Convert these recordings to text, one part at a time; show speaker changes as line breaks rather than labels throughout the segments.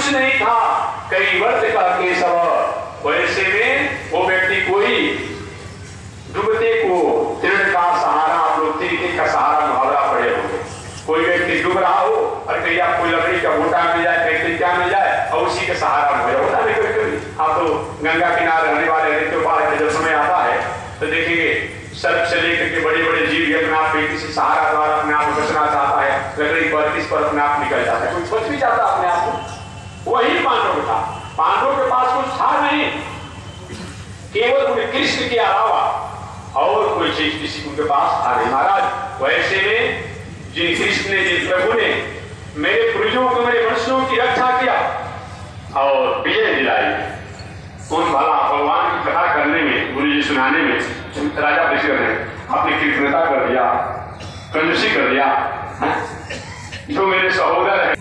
कुछ नहीं था, कई वर्ष का केशव। वैसे में वो व्यक्ति कोई डूबते को तीर्ण का सहारा, आप लोग तीर्ण का सहारा मुहावरा पड़े होंगे। कोई व्यक्ति डूब रहा हो और कहीं आपको लकड़ी का बूटा मिल जाए, कहीं क्या मिल जाए और उसी के सहारा हो जाए, होता नहीं कोई। आप तो गंगा किनारे रहने वाले रहते हो, बाढ़ के जब समय आता है तो देखेंगे सर्प से लेकर के बड़े बड़े जीव अपने आप पे किसी सहारा द्वारा अपने आप को बचना चाहता है, लकड़ी पर किस पर अपने आप निकल जाता है, कोई बच भी जाता अपने आप को। वही पांडव था, पांडवों के पास कुछ था नहीं, केवल उनके कृष्ण के अलावा और कोई चीज किसी उनके पास था नहीं। महाराज वैसे में जिन कृष्ण ने, जिन प्रभु ने मेरे पूर्वजों को, मेरे वंशों की रक्षा किया और विजय दिलाई, उन भला भगवान की कथा करने में, गुरु जी सुनाने में राजा परीक्षित ने अपनी कृतज्ञता कर दिया, कंजूसी कर दिया। जो मेरे सहोदर है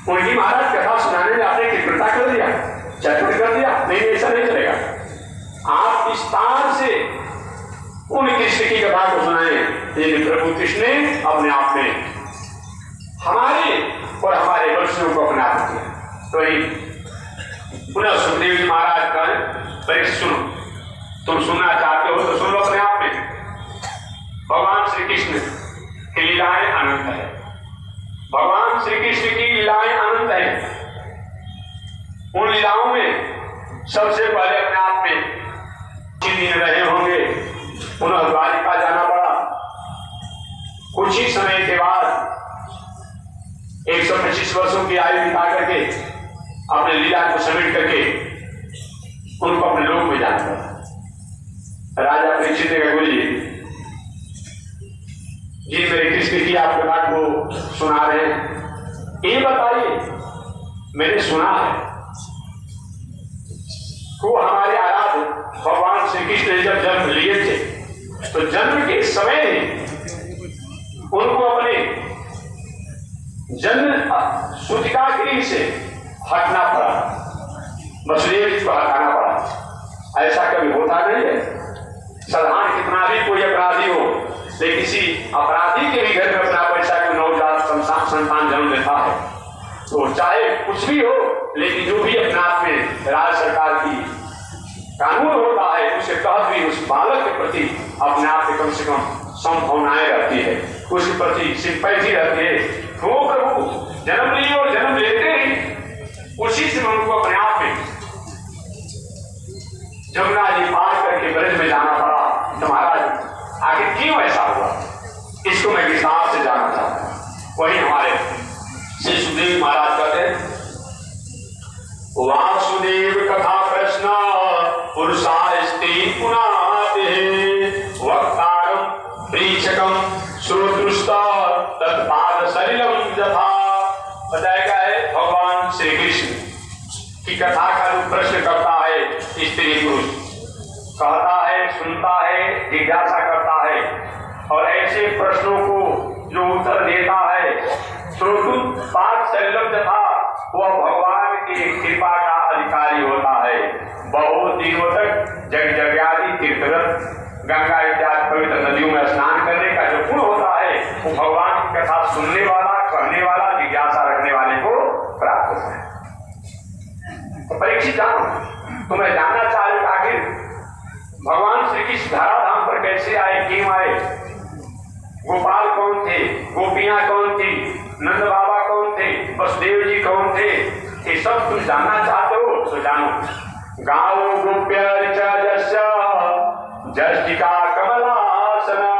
उनकी महाराज कथा सुनाने में आपने कृतज्ञता कर दिया, चर्चा कर दिया। नहीं, ऐसा नहीं चलेगा। आप विस्तार से उन कृष्ण की कथा को सुनाए जिन प्रभु कृष्ण ने अपने आप में हमारे और हमारे वंशों को अपना किया। तो पुनः सुखदेव जी महाराज का परीक्षा सुनो, तुम सुनना चाहते हो तो सुनो अपने आप में। भगवान श्री कृष्ण की लीलाएं अनंत है, भगवान श्री कृष्ण की लीलाएं अनंत है। उन लीलाओं में सबसे पहले अपने आप में 3 दिन रहे होंगे, पुनः द्वारिका जाना पड़ा। कुछ ही समय के बाद 125 वर्षों की आयु बिता करके अपने लीला को समेट करके उनको अपने लोक में जाना पड़ा। राजा परीक्षित ने कहा, गुरु जी मेरे कृष्ण की आप कथा को सुना रहे हैं, ये बताइए, मैंने सुना है वो हमारे आराध्य भगवान श्री कृष्ण ने जब जन्म लिए थे तो जन्म के समय उनको अपने जन्म सूतिका गृह से हटना पड़ा, वसुदेव जी को हटाना पड़ा। ऐसा कभी होता नहीं है। साधारण कितना भी कोई अपराधी हो, लेकिन किसी अपराधी के भी घर में अपना पैसा कोई नवजात संतान जन्म लेता है तो चाहे कुछ भी हो, लेकिन जो भी अपने आप में राज्य सरकार की कानून होता है उसके तहत भी उस बालक के प्रति अपने आप में कम से कम संभावनाएं रहती है, उसके प्रति सिंपैथी रहती है। वो प्रभु जन्म लिए और जन्म लेते ही उसी से उनको अपने आप में जमुना जी पार करके ब्रज में जाना पड़ा। तो महाराज आखिर क्यों ऐसा हुआ, इसको मैं विस्तार से जानना चाहता हूं। वही हमारे श्री सुखदेव महाराज कहते हैं, वासुदेव कथा प्रश्न पुरुषास्ते पुनाते वक्तारम प्रीक्षकम श्रोतृष्टा तत्पाद सलिलम यथा। बताया गया है भगवान श्री कृष्ण की कथा का जो प्रश्न करता है स्त्री पुरुष, कहता है, सुनता है, जिज्ञासा करता है और ऐसे प्रश्नों को जो उत्तर देता है श्रोतृपाद सलिलम यथा, वह भगवान की कृपा का अधिकारी होता है। बहुत दिनों तक जग जग्यादि तीर्थव्रत गंगा इत्यादि पवित्र नदियों में स्नान करने का जो गुण होता है वो भगवान की कथा सुनने वाला, कहने वाला, जिज्ञासा रखने वाले को प्राप्त होता है। तो परीक्षित जानो, तुम्हें जानना चाहिए आखिर भगवान श्री कृष्ण धराधाम पर कैसे आए, क्यों आए, गोपाल कौन थे, गोपियां कौन थी, नंद बाबा कौन थे, वसुदेव जी कौन थे, ये सब तुम जानना चाहते हो तो जानो। गाओ गोप्य जस्टिका कमलासना,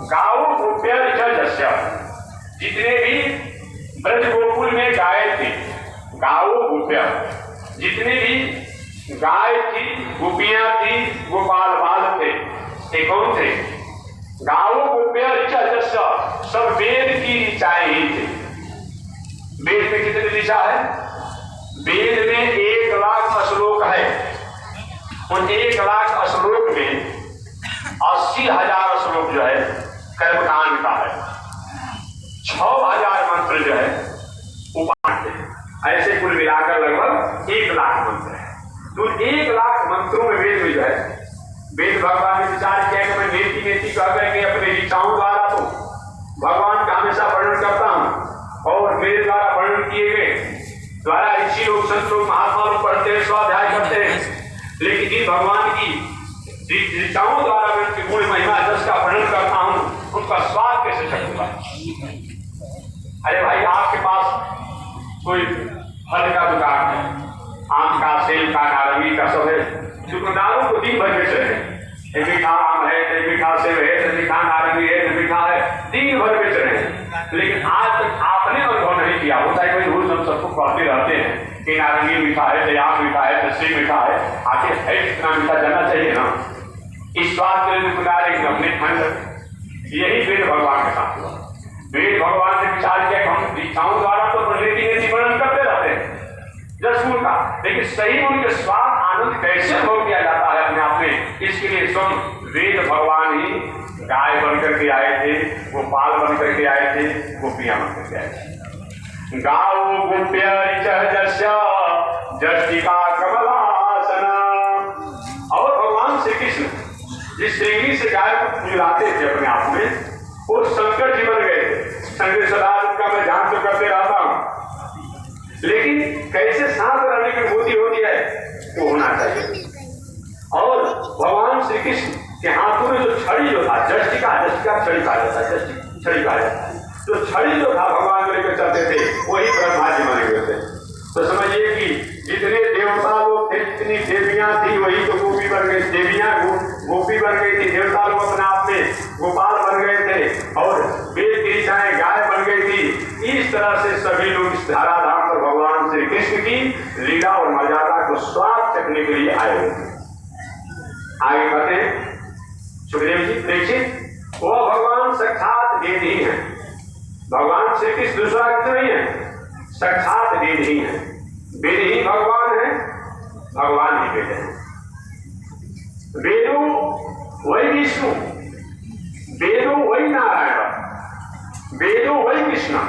गाओ गोप्य जस्य, जितने भी ब्रज गोकुल में गाय थे, गाओ गोप्य, जितने भी गाय थी, गोपियां थी, गोपाल बाल थे, ये कौन थे, गाओ गोप्य जस्य, सब वेद की ऋचाएं ही थे। वेद में कितनी ऋचा है, वेद में 1 लाख श्लोक है, उन 1 लाख श्लोक में 80,000 श्लोक जो है कर्मकांड का है, 6,000 मंत्र जो है उपांड है, ऐसे कुल मिलाकर लगभग 1 लाख मंत्र है। तो 1 लाख मंत्रों में वेद में जो है, वेद भगवान ने विचार किया कि मैं नेति नेति कह करके अपने ऋचाओं द्वारा तो भगवान का हमेशा वर्णन करता हूं और मेरे द्वारा वर्णन किए गए द्वारा लोग, संत लोग, महात्मा लोग पढ़ते हैं, स्वाध्याय करते हैं, लेकिन इन भगवान की ऋचाओं द्वारा मैं उनकी गुण महिमा जस का वर्णन करता हूं, उनका स्वाद कैसे चखूंगा। अरे भाई, आपके पास कोई फल का दुकान है, आम का, सेब का, नारंगी का, सब है, दुकानदारों को दिन भर बेच रहे हैं, मीठा आम है, मीठा सेब है, मीठा नारंगी है, मीठा है, दिन भर बेच रहे हैं, लेकिन आज तक आपने अनुभव नहीं किया। होता है कोई रोज हम सबको पढ़ते रहते हैं कि नारंगी मीठा है, तो आम मीठा है, तो सेब मीठा है, आखिर है कितना मीठा जाना चाहिए ना। इस स्वाद के लिए दुकानदार एक अपने ठंड, यही वेद भगवान के साथ हुआ। वेद भगवान ने विचार किया कि हम दीक्षाओं द्वारा तो नीति वर्णन करते रहते हैं जसगुण का, लेकिन सही उनके स्वाद आनंद कैसे अनुभव किया जाता है अपने आप में, इसके लिए स्वयं वेद भगवान ही गाय बनकर के आए थे, गोपाल बनकर के आए थे, गोपियां बनकर के आए थे। गाओ गोप्य जस्टिका कमलासना। और भगवान श्री कृष्ण जिस श्रेणी से गाय को पूजलाते थे अपने आप में, वो शंकर जी बन गए थे। शंकर सदा का मैं ध्यान तो करते रहता हूं, लेकिन कैसे शांत रहने की अनुभूति होती है वो होना चाहिए। और भगवान श्री कृष्ण के हाथों में जो छड़ी जो था, जस्टिका छड़ी कहा जाता है, छड़ी कहा जाता है, जो छड़ी जो था भगवान को लेकर चलते थे, वही ब्रह्मा जी बने हुए थे। तो समझिए कि जितने देवता लोग थे, जितनी देवियां थी, वही तो गोपी बन गई, देवियां गोपी बन गई थी, देवता लोग अपने आप में गोपाल बन गए थे, और वेद की ऋचाएं गाय बन गई थी। इस तरह से सभी लोग इस धाराधाम पर भगवान श्री कृष्ण की लीला और मर्यादा को स्वाद चखने के लिए आए हुए थे। आगे बढ़ते हैं, सुखदेव जी प्रेक्षित, वो भगवान साक्षात वेद ही है। भगवान श्री कृष्ण दूसरा किसी नहीं है, साक्षात वेद ही है। वेद ही भगवान है, भगवान ही वेद है। वेदो वही विष्णु, वेदो वही नारायण, वेदो वही कृष्ण,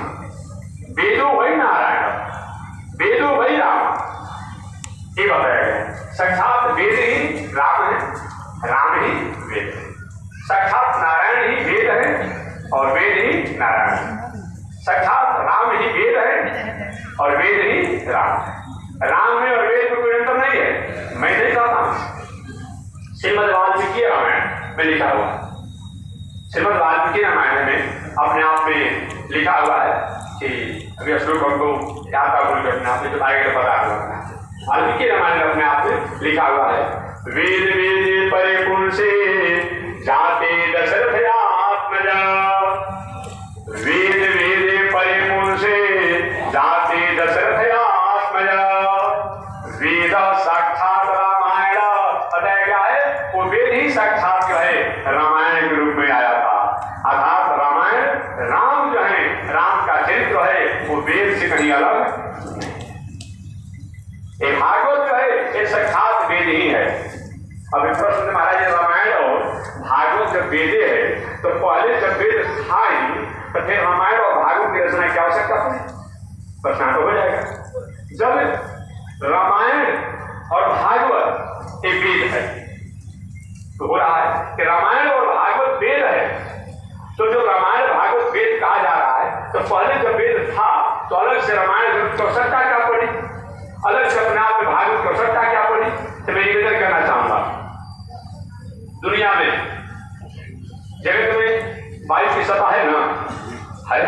वेदो वही नारायण, वेदो वही राम, ये बताया गया। साक्षात वेद ही राम है, राम ही वेद है। साक्षात नारायण ही वेद है और वेद ही नारायण है। साक्षात राम ही वेद है और वेद ही राम है। राम में और वेद में कोई अंतर नहीं है। मैं नहीं कहता हूं, श्रीमद् वाल्मीकि रामायण में लिखा हुआ, श्रीमद् वाल्मीकि रामायण में अपने आप में लिखा हुआ है कि अभी श्लोक हमको याद था, बोल अपने आप में तो आगे पता हुआ। वाल्मीकि रामायण अपने आप में लिखा हुआ है, वेद वेद परिपूर्ण से जाते दशरथ आत्मजा, वेद वेद परिपूर्ण से जाते दशरथ आत्मजा, वेद साक्षात रामायण। बताया गया है वो वेद ही साक्षात जो है रामायण के रूप में आया था, अर्थात रामायण राम जो है, राम का चरित्र है, वो वेद से कहीं अलग। ये भागवत जो है ये साक्षात वेद ही है। अभी प्रश्न महाराज, रामायण और भागवत जब वेदे है तो पहले जब वेद था ही, तो फिर रामायण और भागवत की रचना की आवश्यकता पड़ी? प्रश्न तो हो जाएगा। जब रामायण और भागवत एक वेद है, तो हो रहा है कि रामायण और भागवत वेद है, तो जो रामायण भागवत वेद कहा जा रहा है, तो पहले जब वेद था तो अलग से रामायण की आवश्यकता क्या पड़ी, अलग से अपने आप में भागवत की आवश्यकता क्या पड़ी? तो मैं निवेदन करना चाहूंगा, दुनिया में जगत में वायु की सत्ता है ना, है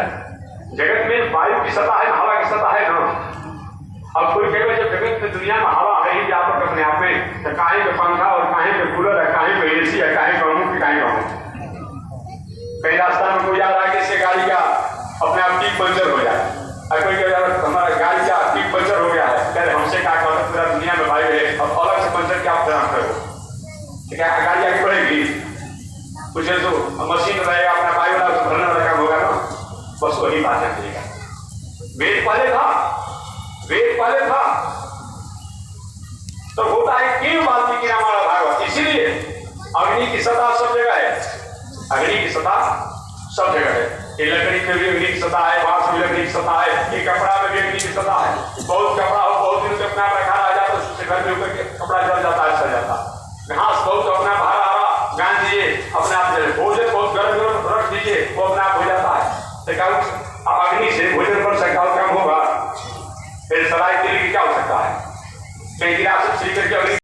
जगत में वायु की सत्ता है, हवा की सत्ता है ना। अब कोई कहेगा जब जगत में दुनिया में हवा है ही व्यापक अपने आप में, तो काहे पे पंखा और काहे पे कूलर है, काहे पे एसी है, काहे पे अमुक, काहे पे कहीं रास्ता में कोई आ रहा है कि इससे गाड़ी का अपने आप टीप पंचर हो जाए, और कोई कह हमारा गाड़ी का टीप पंचर हो गया है, कह हमसे क्या कहते पूरा दुनिया में वायु है, अब अलग से पंचर क्या प्रदान करो, क्या गाड़ी आगे बढ़ेगी? कुछ तो मशीन रहेगा, अपना वायु वाला भरने वाला काम होगा ना, बस वही बात है। वेद पहले था, वेद पहले था, तो होता है क्यों वाल्मीकि रामायण भागवत? इसीलिए अग्नि की सत्ता सब जगह है, अग्नि की सत्ता सब जगह है। ये लकड़ी में भी अग्नि की सत्ता है, बांस में अग्नि की सत्ता है, ये कपड़ा में भी अग्नि की सत्ता है। बहुत कपड़ा हो, बहुत दिन से अपना रखा रह जाता है, उससे घर में ऊपर कपड़ा जल जाता है, सड़ जाता है। घास बहुत अपना हरा हरा गांज दीजिए, अपने आप भोजन बहुत गर्म गर्म रख दीजिए, वो अपने आप हो जाता है। अग्नि से भोजन पर सकाल कम होगा। फिर सराय तेल की क्या आवश्यकता है। मैं गिलास से पी करके अगली